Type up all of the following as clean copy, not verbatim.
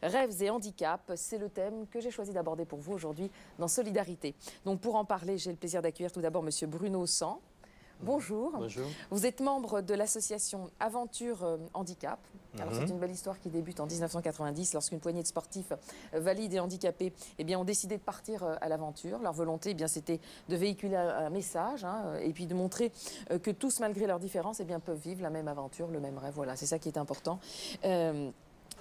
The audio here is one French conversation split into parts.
Rêves et handicap, c'est le thème que j'ai choisi d'aborder pour vous aujourd'hui dans Solidarité. Donc pour en parler, j'ai le plaisir d'accueillir tout d'abord Monsieur Bruno Sang. Bonjour. Bonjour. Vous êtes membre de l'association Aventure Handicap. Alors c'est une belle histoire qui débute en 1990 lorsqu'une poignée de sportifs valides et handicapés ont décidé de partir à l'aventure. Leur volonté c'était de véhiculer un message et puis de montrer que tous, malgré leurs différences, peuvent vivre la même aventure, le même rêve. Voilà, c'est ça qui est important.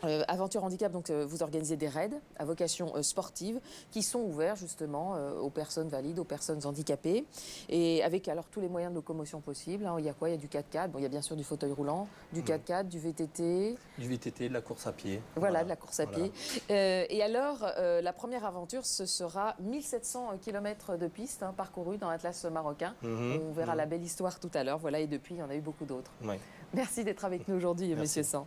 Aventure Handicap, donc vous organisez des raids à vocation sportive qui sont ouverts justement aux personnes valides, aux personnes handicapées et avec alors tous les moyens de locomotion possibles. Il y a quoi? Il y a du 4x4, il y a bien sûr du fauteuil roulant, du 4x4, du VTT. Du VTT, de la course à pied. Voilà, de la course à pied. Et alors, la première aventure, ce sera 1700 km de pistes parcourues dans l'Atlas marocain. On verra la belle histoire tout à l'heure. Voilà, et depuis, il y en a eu beaucoup d'autres. Merci d'être avec nous aujourd'hui, Monsieur Sang.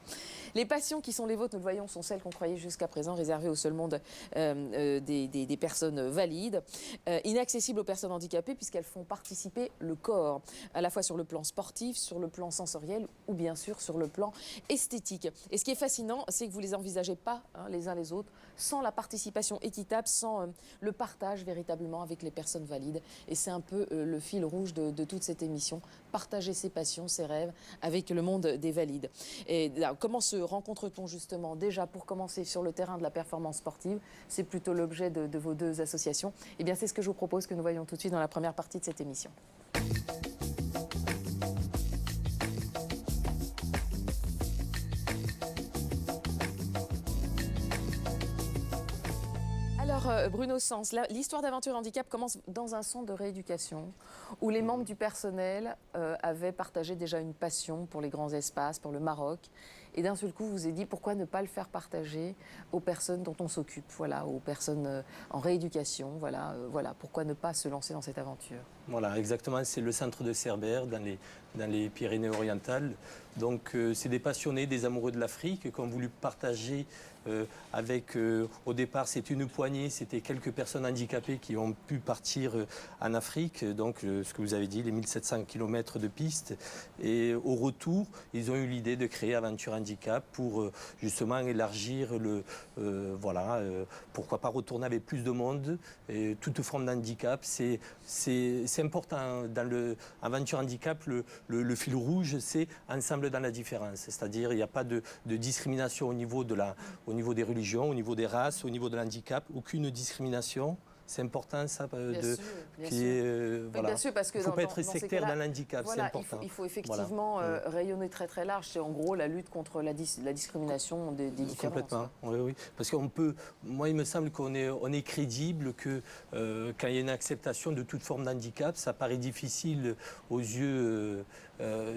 Les passions qui sont les vôtres, nous le voyons, sont celles qu'on croyait jusqu'à présent réservées au seul monde des personnes valides, inaccessibles aux personnes handicapées puisqu'elles font participer le corps, à la fois sur le plan sportif, sur le plan sensoriel ou bien sûr sur le plan esthétique. Et ce qui est fascinant, c'est que vous ne les envisagez pas les uns les autres sans la participation équitable, sans le partage véritablement avec les personnes valides. Et c'est un peu le fil rouge de toute cette émission, partager ses passions, ses rêves avec le monde des valides. Et là, comment se rencontre-t-on justement? Déjà, pour commencer, sur le terrain de la performance sportive, c'est plutôt l'objet de vos deux associations. Eh bien, c'est ce que je vous propose que nous voyons tout de suite dans la première partie de cette émission. Alors, Bruno Sang, l'histoire d'Aventure Handicap commence dans un centre de rééducation où les membres du personnel avaient partagé déjà une passion pour les grands espaces, pour le Maroc. Et d'un seul coup, vous vous êtes dit pourquoi ne pas le faire partager aux personnes dont on s'occupe, voilà, aux personnes en rééducation. Voilà, pourquoi ne pas se lancer dans cette aventure? Voilà, exactement. C'est le centre de Cerbère dans les Pyrénées-Orientales. Donc, c'est des passionnés, des amoureux de l'Afrique qui ont voulu partager avec, au départ, c'était une poignée, c'était quelques personnes handicapées qui ont pu partir en Afrique. Donc, ce que vous avez dit, les 1700 km de pistes. Et au retour, ils ont eu l'idée de créer Aventure Handicap pour justement élargir pourquoi pas retourner avec plus de monde. Et toute forme d'handicap, c'est important. Dans le Aventure Handicap, le fil rouge, c'est ensemble dans la différence. C'est-à-dire, il n'y a pas de discrimination au niveau des religions, au niveau des races, au niveau de l'handicap, aucune discrimination. C'est important ça, bien sûr. Bien sûr, parce que il ne faut pas être sectaire dans l'handicap, voilà, c'est important. Il faut effectivement rayonner très très large. C'est en gros la lutte contre la discrimination des différences. Complètement, oui. Parce qu'on peut, moi il me semble qu'on est crédible que quand il y a une acceptation de toute forme d'handicap, ça paraît difficile aux yeux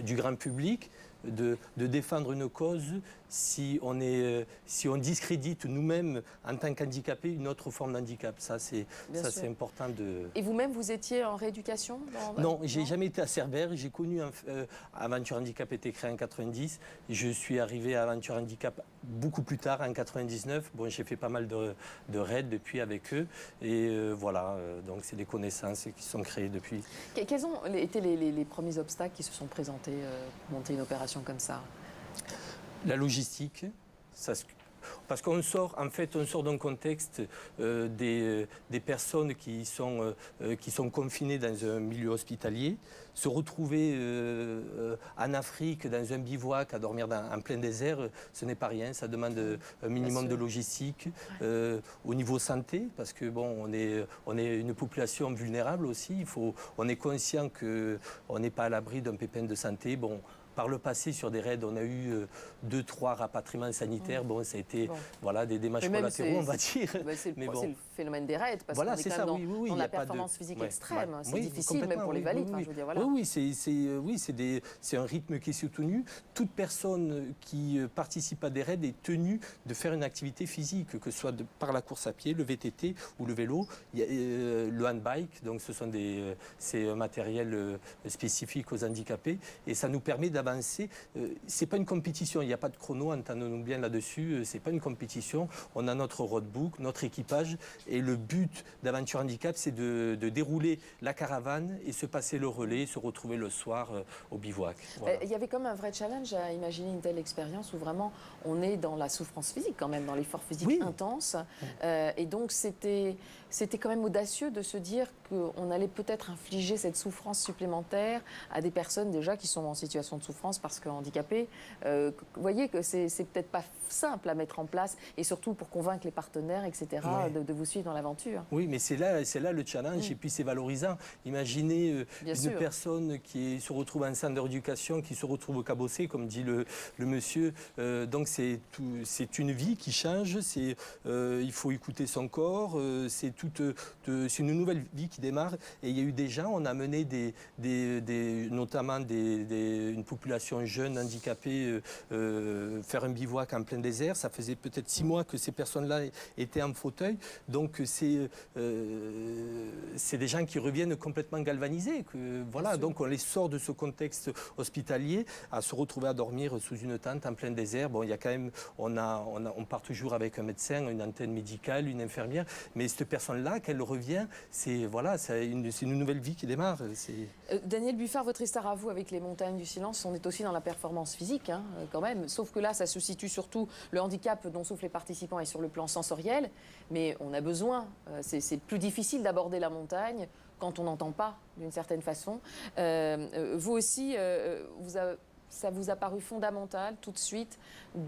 du grand public de défendre une cause si on discrédite nous-mêmes en tant qu'handicapés une autre forme d'handicap. Ça c'est important de... Et vous-même, vous étiez en rééducation Non, j'ai jamais été à Cerbère. J'ai connu Aventure Handicap était créé en 90. Je suis arrivé à Aventure Handicap beaucoup plus tard, en 99. Bon, j'ai fait pas mal de raids depuis avec eux. Et donc c'est des connaissances qui sont créées depuis. Quels ont été les premiers obstacles qui se sont présentés pour monter une opération comme ça? La logistique, parce qu'on sort d'un contexte des personnes qui sont confinées dans un milieu hospitalier, se retrouver en Afrique dans un bivouac à dormir en plein désert, ce n'est pas rien, ça demande un minimum de logistique au niveau santé, parce que bon, on est une population vulnérable aussi, on est conscient qu'on n'est pas à l'abri d'un pépin de santé. Bon, par le passé, sur des raids, on a eu 2-3 rapatriements sanitaires. Bon, ça a été des dommages collatéraux, on va dire. C'est le phénomène des raids, parce qu'on est quand même dans la performance physique extrême. C'est difficile, même pour les valides. C'est un rythme qui est soutenu. Toute personne qui participe à des raids est tenue de faire une activité physique, que ce soit par la course à pied, le VTT ou le vélo. Il y a, le handbike, donc c'est un matériel spécifique aux handicapés. Et ça nous permet d'avancer. C'est pas une compétition, il n'y a pas de chrono, entendons-nous bien là-dessus. C'est pas une compétition. On a notre roadbook, notre équipage, et le but d'Aventure Handicap, c'est de dérouler la caravane et se passer le relais, se retrouver le soir au bivouac. Voilà. Il y avait comme un vrai challenge à imaginer une telle expérience où vraiment on est dans la souffrance physique quand même, dans l'effort physique intense. Et donc c'était quand même audacieux de se dire qu'on allait peut-être infliger cette souffrance supplémentaire à des personnes déjà qui sont en situation de souffrance parce que handicapées. Vous voyez que c'est peut-être pas simple à mettre en place et surtout pour convaincre les partenaires, etc., de vous suivre dans l'aventure. Oui, mais c'est là le challenge et puis c'est valorisant. Imaginez une personne qui se retrouve en centre d'éducation, qui se retrouve cabossée, comme dit le monsieur. Donc c'est une vie qui change, il faut écouter son corps, c'est une nouvelle vie qui démarre. Et il y a eu des gens, on a mené notamment une population jeune, handicapée, faire un bivouac en plein désert. Ça faisait peut-être 6 mois que ces personnes-là étaient en fauteuil. Donc c'est des gens qui reviennent complètement galvanisés. Voilà, donc on les sort de ce contexte hospitalier à se retrouver à dormir sous une tente en plein désert. Bon, il y a quand même, on part toujours avec un médecin, une antenne médicale, une infirmière, mais cette personne-là, qu'elle revient, c'est une nouvelle vie qui démarre. Daniel Buffard, votre histoire à vous avec les montagnes du silence, on est aussi dans la performance physique, hein, quand même. Sauf que là, ça se situe surtout, le handicap dont souffrent les participants est sur le plan sensoriel, mais on a besoin, c'est plus difficile d'aborder la montagne quand on n'entend pas, d'une certaine façon. Vous aussi, ça vous a paru fondamental tout de suite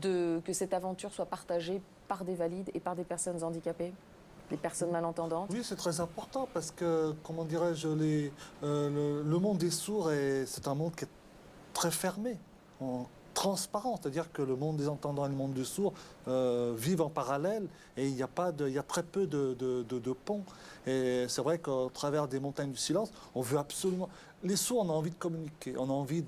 que cette aventure soit partagée par des valides et par des personnes handicapées, des personnes malentendantes? Oui, c'est très important parce que, comment dirais-je, le monde des sourds, c'est un monde qui est très fermé, transparent, c'est-à-dire que le monde des entendants et le monde des sourds vivent en parallèle et il y a très peu de ponts. Et c'est vrai qu'au travers des montagnes du silence, on veut absolument... Les sourds, on a envie de communiquer, on a envie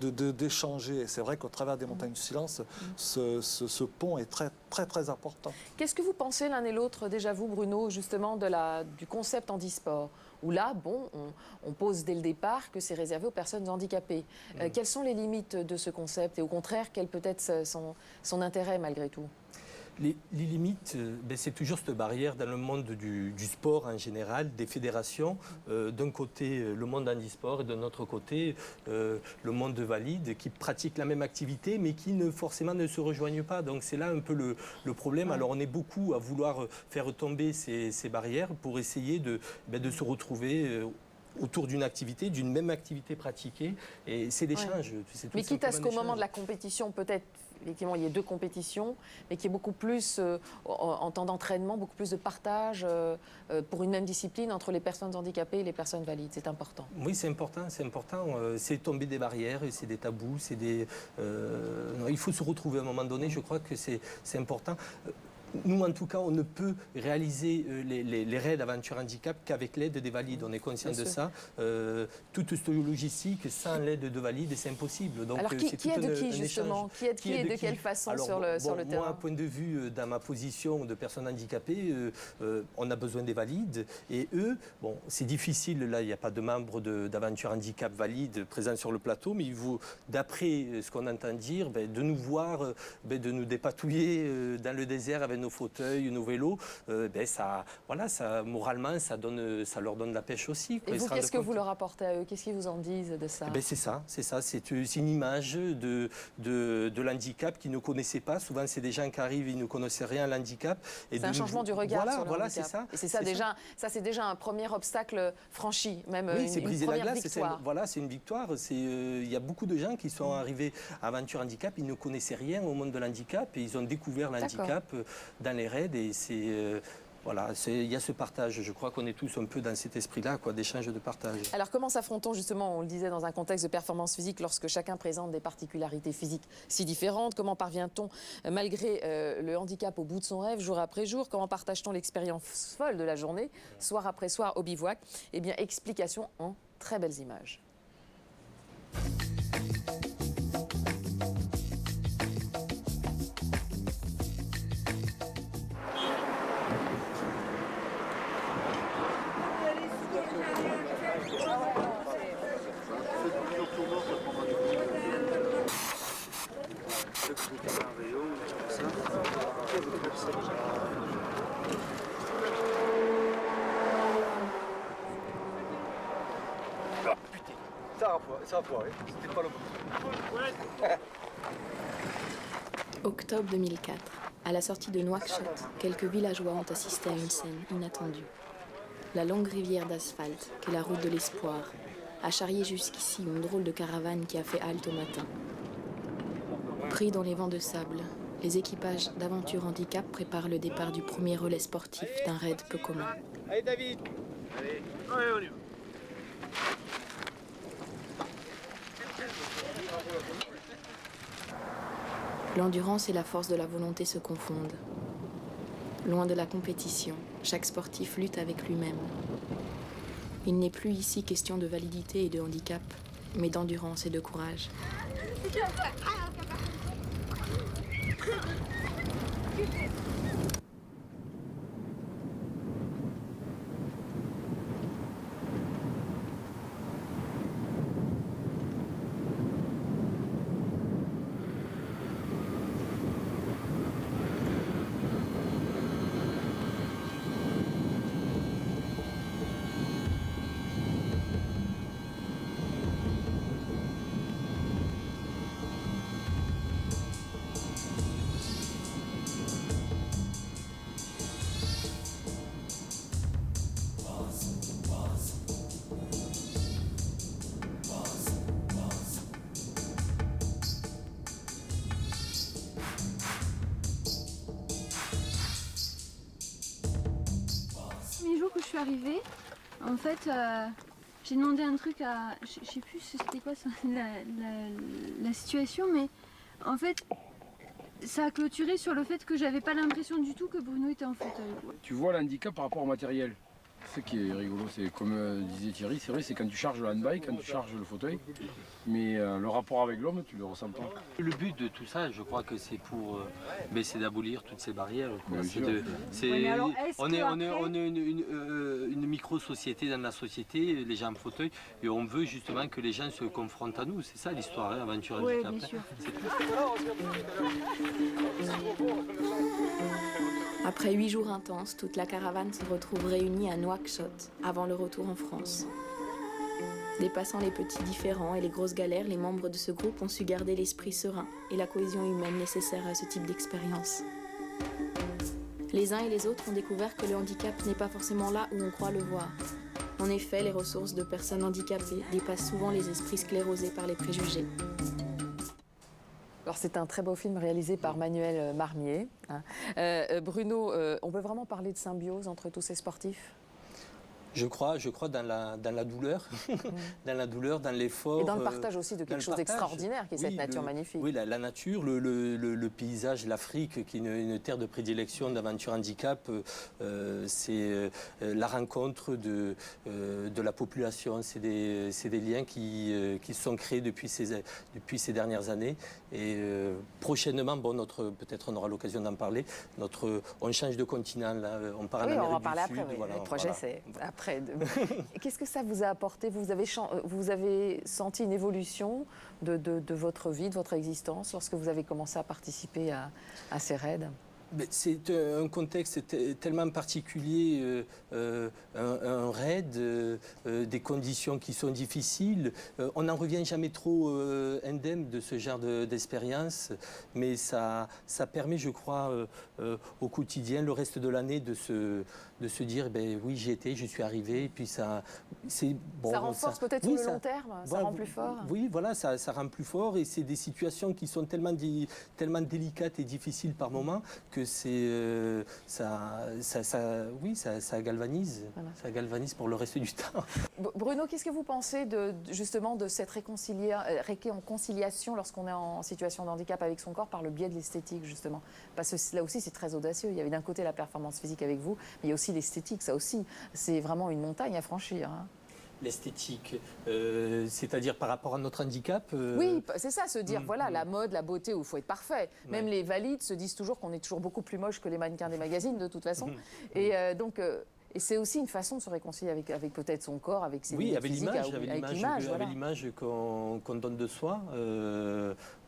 d'échanger. Et c'est vrai qu'au travers des montagnes du silence, ce pont est très, très, très important. Qu'est-ce que vous pensez l'un et l'autre, déjà vous, Bruno, justement, du concept handisport? Où là, bon, on pose dès le départ que c'est réservé aux personnes handicapées. Quelles sont les limites de ce concept et au contraire, quel peut être son intérêt malgré tout? Les limites, c'est toujours cette barrière dans le monde du sport en général, des fédérations. D'un côté, le monde handisport et de l'autre côté, le monde valide qui pratiquent la même activité mais qui forcément ne se rejoignent pas. Donc c'est là un peu le problème. Alors on est beaucoup à vouloir faire tomber ces barrières pour essayer de se retrouver autour d'une activité, d'une même activité pratiquée. Et c'est l'échange. Mais quitte à ce qu'au moment de la compétition, peut-être, effectivement, il y ait 2 compétitions, mais qu'il y ait beaucoup plus, en temps d'entraînement, beaucoup plus de partage pour une même discipline entre les personnes handicapées et les personnes valides. C'est important. Oui, c'est important. C'est tomber des barrières, c'est des tabous, il faut se retrouver à un moment donné. Je crois que c'est important. Nous, en tout cas, on ne peut réaliser les raids Aventure Handicap qu'avec l'aide des valides. On est conscient de ça. Toute cette logistique, sans l'aide de valides, c'est impossible. Donc, alors, qui aide qui, justement? Qui aide qui et de quelle façon sur le terrain? Moi, à point de vue, dans ma position de personne handicapée, on a besoin des valides. Et eux, bon, c'est difficile. Là, il n'y a pas de membres d'Aventure Handicap valides présents sur le plateau, mais il faut, d'après ce qu'on entend dire, de nous voir, de nous dépatouiller dans le désert avec nos fauteuils, nos vélos, moralement, ça leur donne la pêche aussi. Et vous, qu'est-ce que vous leur apportez à eux? Qu'est-ce qu'ils vous en disent de ça? C'est ça. C'est une image de l'handicap qu'ils ne connaissaient pas. Souvent, c'est des gens qui arrivent, ils ne connaissaient rien à l'handicap. C'est un changement du regard sur le handicap. C'est ça. Et c'est déjà un premier obstacle franchi, même c'est briser une première la glace, victoire. C'est une victoire. Il y a beaucoup de gens qui sont arrivés à Aventure Handicap, ils ne connaissaient rien au monde de l'handicap et ils ont découvert l'handicap dans les raids et il y a ce partage. Je crois qu'on est tous un peu dans cet esprit-là, d'échange de partage. Alors comment s'affronte-t-on justement, on le disait, dans un contexte de performance physique lorsque chacun présente des particularités physiques si différentes? Comment parvient-on, malgré le handicap, au bout de son rêve, jour après jour? Comment partage-t-on l'expérience folle de la journée, soir après soir, au bivouac? Eh bien, explication en très belles images. Ça a foiré, c'était pas le bon. Octobre 2004. À la sortie de Nouakchott, quelques villageois ont assisté à une scène inattendue. La longue rivière d'asphalte, qu'est la route de l'espoir, a charrié jusqu'ici une drôle de caravane qui a fait halte au matin. Pris dans les vents de sable, les équipages d'Aventure Handicap préparent le départ du premier relais sportif d'un raid peu commun. Allez David. Allez, on y va. L'endurance et la force de la volonté se confondent. Loin de la compétition, chaque sportif lutte avec lui-même. Il n'est plus ici question de validité et de handicap, mais d'endurance et de courage. Le jour que je suis arrivée, en fait, j'ai demandé un truc à... Je sais plus c'était quoi la situation, mais en fait, ça a clôturé sur le fait que j'avais pas l'impression du tout que Bruno était en fauteuil. Tu vois l'handicap par rapport au matériel. Ce qui est rigolo, c'est comme disait Thierry, c'est vrai, c'est quand tu charges le handbike, quand tu charges le fauteuil, mais le rapport avec l'homme, tu le ressens pas. Le but de tout ça, je crois que c'est pour c'est d'abolir toutes ces barrières. Quoi. On est une micro-société dans la société, les gens en fauteuil, et on veut justement que les gens se confrontent à nous. C'est ça l'histoire, hein, Aventure Handicap. Oui, bien sûr. Après 8 jours intenses, toute la caravane se retrouve réunie à Nouakchott, avant le retour en France. Dépassant les petits différends et les grosses galères, les membres de ce groupe ont su garder l'esprit serein et la cohésion humaine nécessaire à ce type d'expérience. Les uns et les autres ont découvert que le handicap n'est pas forcément là où on croit le voir. En effet, les ressources de personnes handicapées dépassent souvent les esprits sclérosés par les préjugés. Alors c'est un très beau film réalisé par Manuel Marmier. Bruno, on peut vraiment parler de symbiose entre tous ces sportifs ? Je crois dans la douleur, dans la douleur, dans l'effort. Et dans le partage aussi de quelque chose d'extraordinaire qui est cette nature magnifique. Oui, la nature, le paysage, l'Afrique, qui est une terre de prédilection d'Aventure Handicap, c'est la rencontre de la population. C'est des liens qui se sont créés depuis ces dernières années. Et prochainement, peut-être on aura l'occasion d'en parler, on change de continent, là, on part en Amérique du Sud. On va en parler après, oui. Le projet, c'est après. Qu'est-ce que ça vous a apporté ? Vous avez senti une évolution de votre vie, de votre existence, lorsque vous avez commencé à participer à ces raids ? C'est un contexte tellement particulier, un raid, des conditions qui sont difficiles. On n'en revient jamais trop indemne de ce genre d'expérience, mais ça permet, je crois, au quotidien, le reste de l'année, de se dire, oui, j'y étais, je suis arrivé, et puis ça renforce peut-être sur le long terme, ça rend plus fort. Oui, voilà, ça rend plus fort, et c'est des situations qui sont tellement délicates et difficiles par moments que ça galvanise, ça galvanise pour le reste du temps. Bruno, qu'est-ce que vous pensez justement de cette réconciliation lorsqu'on est en situation de handicap avec son corps par le biais de l'esthétique, justement ? Parce que là aussi, c'est très audacieux. Il y avait d'un côté la performance physique avec vous, mais il y a aussi l'esthétique. Ça aussi, c'est vraiment une montagne à franchir. L'esthétique, c'est-à-dire par rapport à notre handicap Oui, c'est ça, se dire, voilà, la mode, la beauté, où il faut être parfait. Même les valides se disent toujours qu'on est toujours beaucoup plus moche que les mannequins des magazines, de toute façon. Et donc, Et c'est aussi une façon de se réconcilier avec peut-être son corps, avec ses limites avec physiques, l'image, voilà. avec l'image qu'on donne de soi.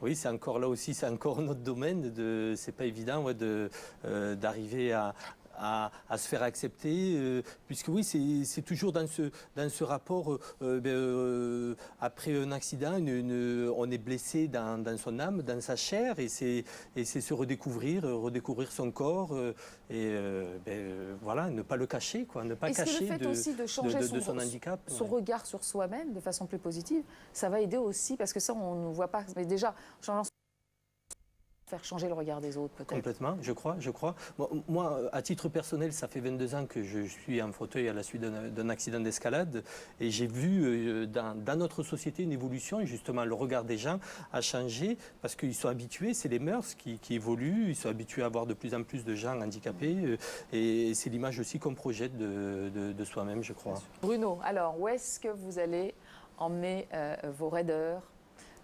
Oui, c'est encore là aussi, c'est encore notre domaine. C'est pas évident d'arriver à se faire accepter, puisque oui, c'est toujours dans ce rapport, après un accident, on est blessé dans son âme, dans sa chair, et c'est se redécouvrir son corps, voilà, ne pas le cacher, quoi, ne pas cacher le fait aussi de changer son handicap. Son regard sur soi-même de façon plus positive, ça va aider aussi, parce que ça, on ne voit pas, mais déjà, changeant faire changer le regard des autres, peut-être. Complètement, je crois. Moi, à titre personnel, ça fait 22 ans que je suis en fauteuil à la suite d'un accident d'escalade, et j'ai vu dans notre société une évolution, et justement le regard des gens a changé, parce qu'ils sont habitués, c'est les mœurs qui évoluent, ils sont habitués à voir de plus en plus de gens handicapés, et c'est l'image aussi qu'on projette de soi-même, je crois. Bruno, alors, où est-ce que vous allez emmener vos raideurs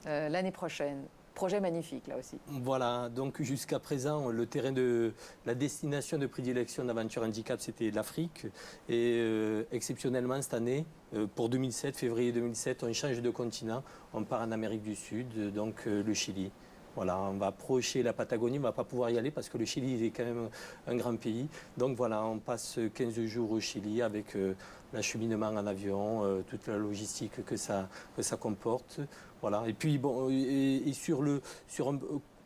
l'année prochaine? Projet magnifique, là aussi. Voilà, donc jusqu'à présent, le terrain de la destination de prédilection d'Aventure Handicap, c'était l'Afrique. Et exceptionnellement, cette année, pour 2007, février 2007, on change de continent. On part en Amérique du Sud, donc le Chili. Voilà, on va approcher la Patagonie, on ne va pas pouvoir y aller parce que le Chili est quand même un grand pays. Donc voilà, on passe 15 jours au Chili avec l'acheminement en avion, toute la logistique que ça comporte. Voilà. Et puis bon,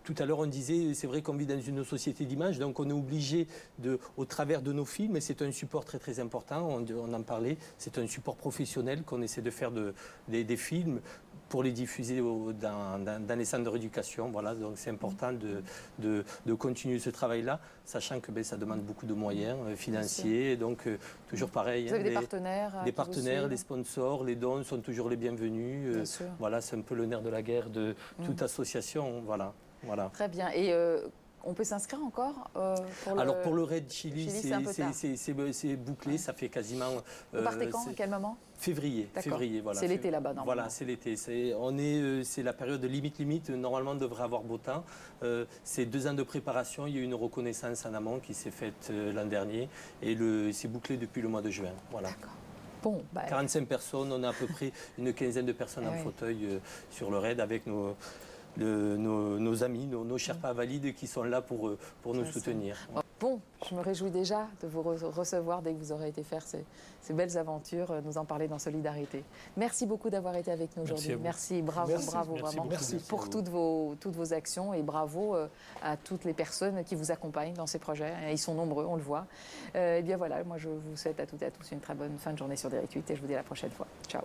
tout à l'heure on disait, c'est vrai qu'on vit dans une société d'image, donc on est obligé au travers de nos films, et c'est un support très très important, on en parlait, c'est un support professionnel qu'on essaie de faire des films pour les diffuser dans les centres de rééducation. Voilà, donc c'est important de continuer ce travail-là, sachant que ça demande beaucoup de moyens financiers. Donc toujours pareil. Vous avez des partenaires? Des partenaires, des sponsors, les dons sont toujours les bienvenus. Voilà, c'est un peu le nerf de la guerre de toute association. Voilà. Très bien. Et on peut s'inscrire encore pour le Raid Chili, c'est bouclé, ça fait quasiment... Vous partez quand? À quel moment? Février, voilà. C'est l'été là-bas, normalement. Voilà, c'est l'été. C'est la période limite. Normalement, on devrait avoir beau temps. C'est 2 ans de préparation. Il y a eu une reconnaissance en amont qui s'est faite l'an dernier. Et c'est bouclé depuis le mois de juin. Voilà. D'accord. Bon, 45 personnes. On a à peu près une quinzaine de personnes en fauteuil sur le raid avec nos amis, nos Sherpas valides qui sont là pour nous soutenir. Bon, je me réjouis déjà de vous recevoir dès que vous aurez été faire ces belles aventures, nous en parler dans Solidarité. Merci beaucoup d'avoir été avec nous aujourd'hui. Merci, bravo vraiment pour toutes vos actions, et bravo à toutes les personnes qui vous accompagnent dans ces projets. Ils sont nombreux, on le voit. Et bien voilà, moi je vous souhaite à toutes et à tous une très bonne fin de journée sur Direct 8 et je vous dis à la prochaine fois. Ciao.